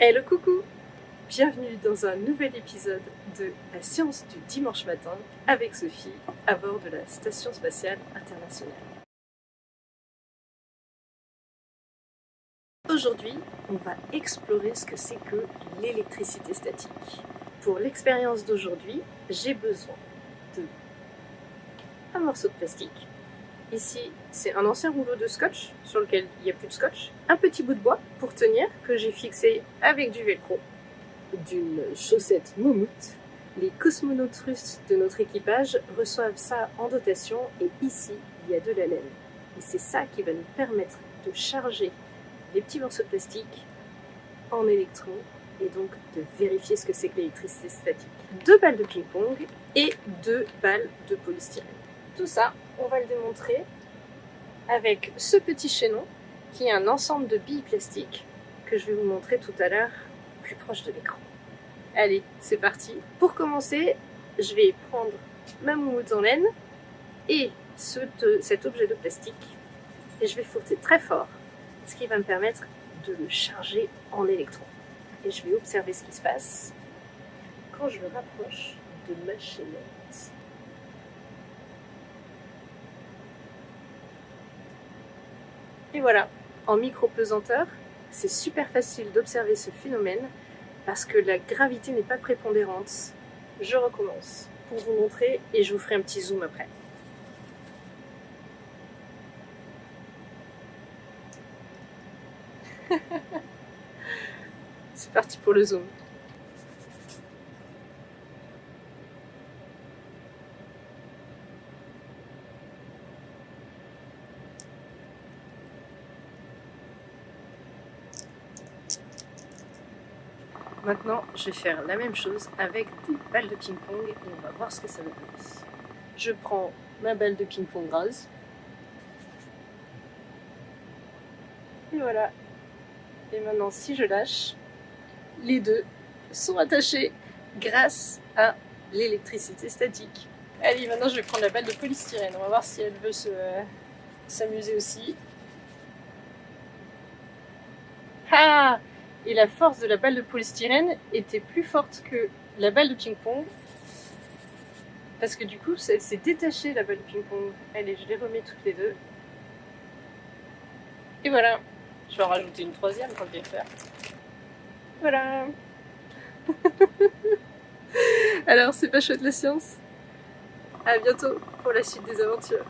Hello coucou! Bienvenue dans un nouvel épisode de La science du dimanche matin avec Sophie à bord de la Station spatiale internationale. Aujourd'hui, on va explorer ce que c'est que l'électricité statique. Pour l'expérience d'aujourd'hui, j'ai besoin de un morceau de plastique. Ici, c'est un ancien rouleau de scotch sur lequel il n'y a plus de scotch, un petit bout de bois pour tenir que j'ai fixé avec du velcro, d'une chaussette moumoute. Les cosmonautes russes de notre équipage reçoivent ça en dotation et ici, il y a de la laine. Et c'est ça qui va nous permettre de charger les petits morceaux de plastique en électrons et donc de vérifier ce que c'est que l'électricité statique. 2 balles de ping-pong et 2 balles de polystyrène. Tout ça, on va le démontrer avec ce petit chaînon qui est un ensemble de billes plastiques que je vais vous montrer tout à l'heure plus proche de l'écran. Allez, c'est parti. Pour commencer, je vais prendre ma moumoute en laine et cet objet de plastique et je vais frotter très fort, ce qui va me permettre de le charger en électrons. Et je vais observer ce qui se passe quand je le rapproche de ma chaînette. Et voilà, en micro-pesanteur, c'est super facile d'observer ce phénomène parce que la gravité n'est pas prépondérante. Je recommence pour vous montrer et je vous ferai un petit zoom après. C'est parti pour le zoom. Maintenant, je vais faire la même chose avec des balles de ping-pong et on va voir ce que ça va donner. Je prends ma balle de ping-pong rose. Et voilà. Et maintenant, si je lâche, les deux sont attachés grâce à l'électricité statique. Allez, maintenant je vais prendre la balle de polystyrène. On va voir si elle veut s'amuser aussi. Ah! Et la force de la balle de polystyrène était plus forte que la balle de ping-pong. Parce que du coup, elle s'est détachée, la balle de ping-pong. Allez, je les remets toutes les deux. Et voilà. Je vais en rajouter une troisième quand je vais le faire. Voilà. Alors, c'est pas chouette la science? À bientôt pour la suite des aventures.